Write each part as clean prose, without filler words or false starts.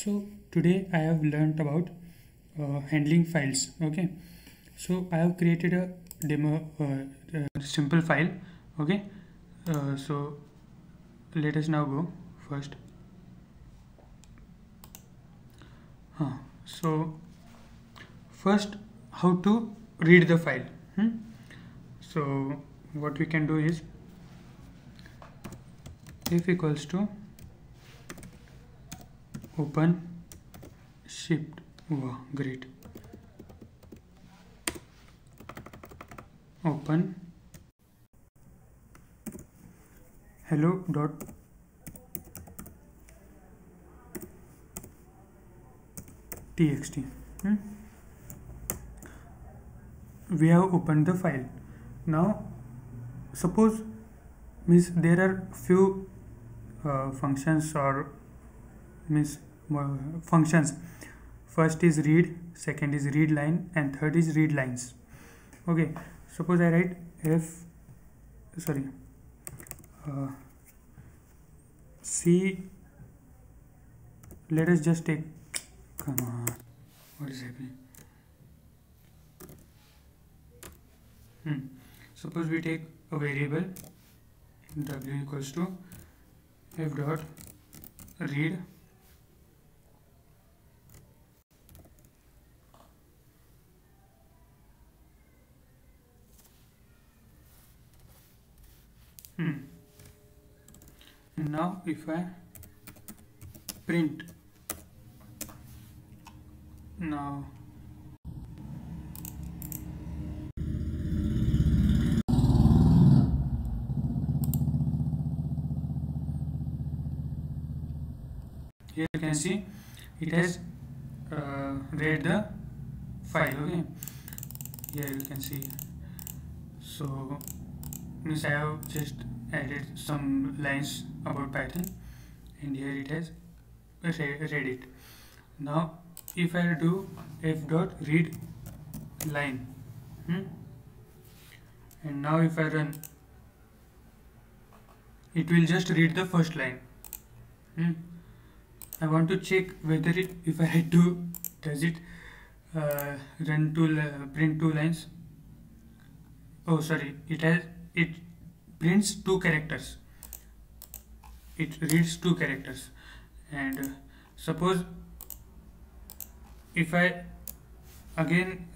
So today I have learned about handling files. Okay, so I have created a demo simple file. Okay, so let us now go first. So first, how to read the file. So what we can do is if equals to open shift. Wow, great. Open hello dot txt. We have opened the file. Now suppose means there are few functions or means functions. First is read, second is read line, and third is read lines. Okay, suppose I write C. Let us just take, come on, what is happening? Suppose we take a variable w equals to f dot read and now if I print, now here you can see it has read the file. Okay, here you can see. So means I have just added some lines about Python, and here it has read it. Now if I do f dot read line, and now if I run, it will just read the first line. I want to check whether if I do, does it run print two lines. Oh sorry, it prints two characters. It reads two characters. And suppose if I again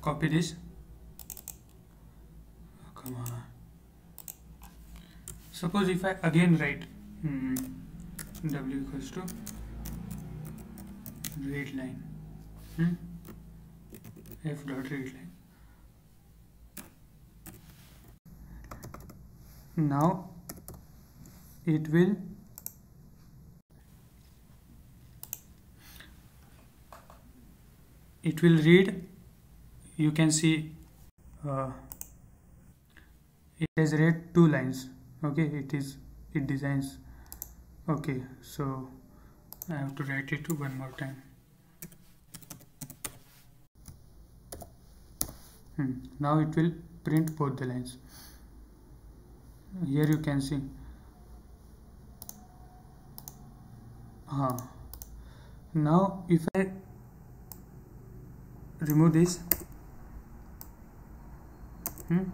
copy this, come on. Suppose if I again write w equals to read line, f dot read line. Now it will read. You can see it has read two lines. Okay, it designs. Okay, so I have to write it one more time. Now it will print both the lines. Here you can see. Now if I remove this, and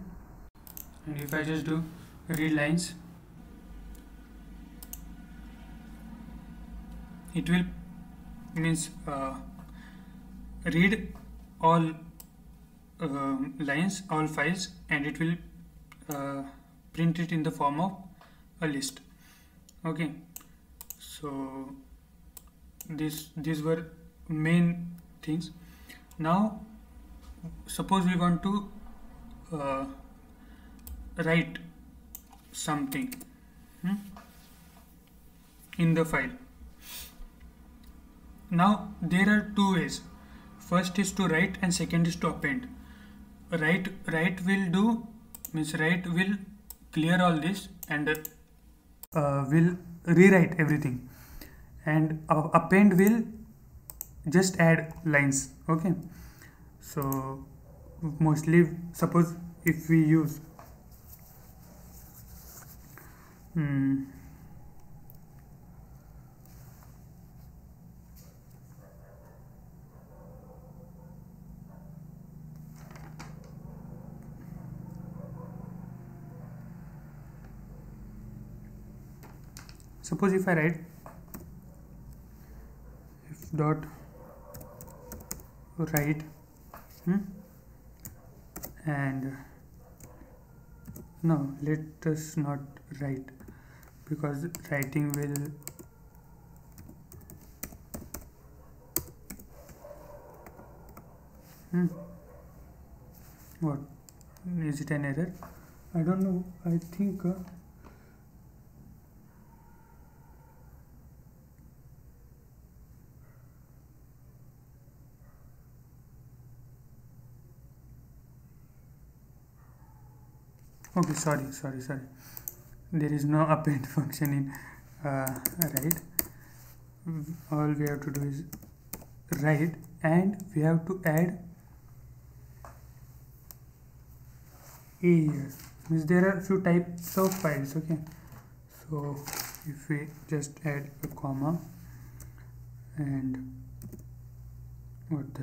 if I just do read lines, it will means read all lines, all files, and it will print it in the form of a list. Okay, so these were main things. Now suppose we want to write something in the file. Now there are two ways. First is to write and second is to append. Write will clear all this and will rewrite everything, and append will just add lines. Okay, so mostly suppose if we use suppose if I write if dot write and no, let us not write, because writing will what is it, an error? I don't know. I think okay, sorry, there is no append function in write. All we have to do is write, and we have to add a here. Means there are few types of files. Okay, so if we just add a comma and what the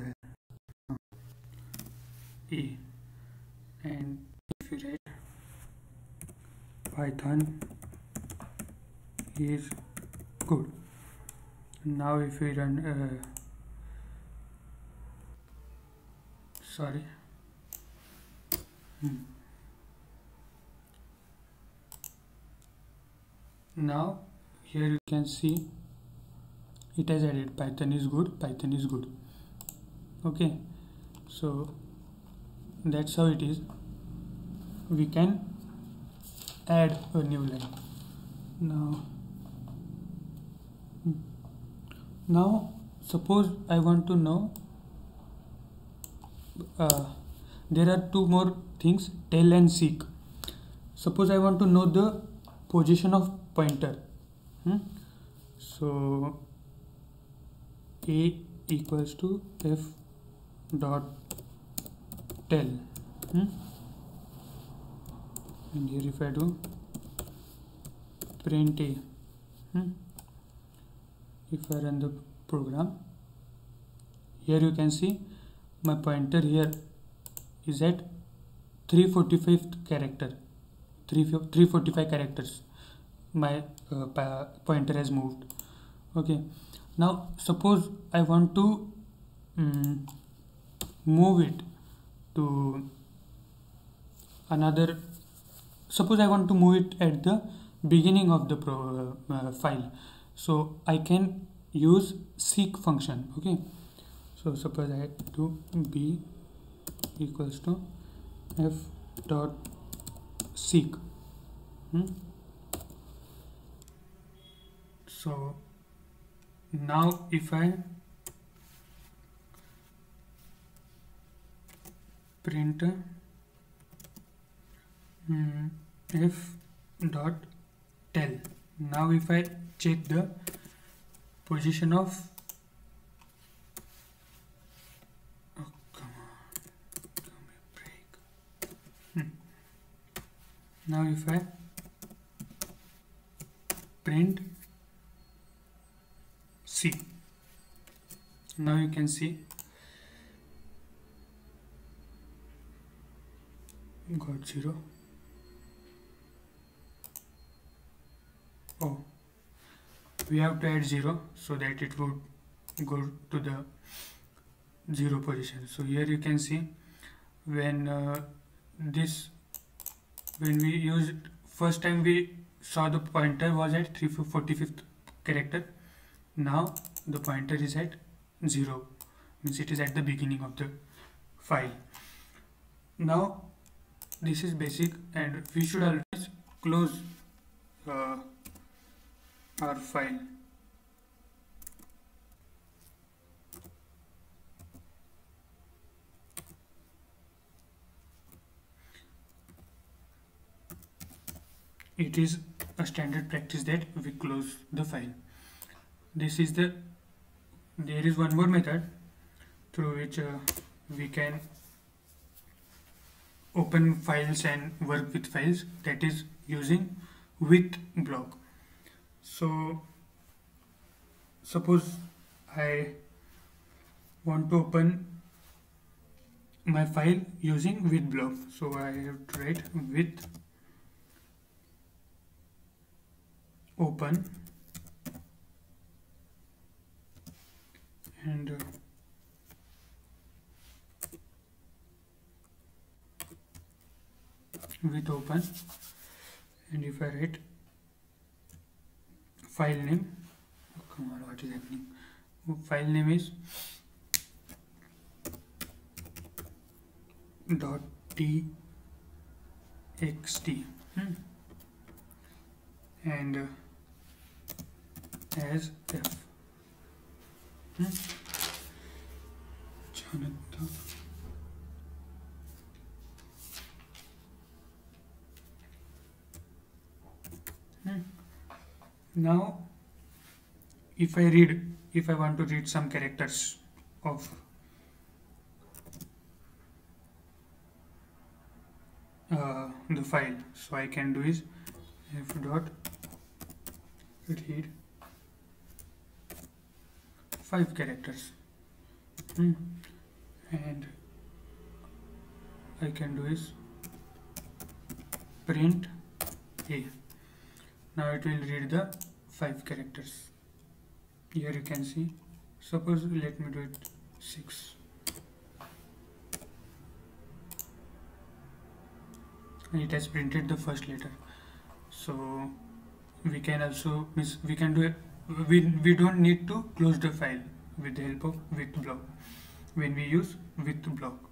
hell, a, and if we write Python is good. Now if we run sorry now here you can see it has added Python is good. Okay, so that's how it is. We can add a new line. Now suppose I want to know there are two more things, tell and seek. Suppose I want to know the position of pointer. So a equals to f dot tell, and here if I do print a, if I run the program, here you can see my pointer here is at 345th character, 345 characters. My pointer has moved. Okay, now suppose I want to move it to another. Suppose I want to move it at the beginning of the file, so I can use seek function. Okay, so suppose I do b equals to f dot seek. So now if I print f dot tell, now if I check the position of, oh come on, give me a break. Now if I print C, now you can see got 0. Oh, we have to add 0 so that it would go to the 0 position. So here you can see when when we used first time, we saw the pointer was at 345th character. Now the pointer is at 0, means it is at the beginning of the file. Now this is basic, and we should always close our file. It is a standard practice that we close the file. This is there is one more method through which we can open files and work with files, that is using with block. So suppose I want to open my file using with block, so I have to write with open and with open, and if I write file name, come on, what is happening? File name is .txt and as f Jonathan. Now if I want to read some characters of the file, so I can do is f dot read 5 characters and I can do is print a. Now it will read the 5 characters. Here you can see, suppose let me do it 6, and it has printed the first letter. So we can also we can do it, we don't need to close the file with the help of with block when we use with block.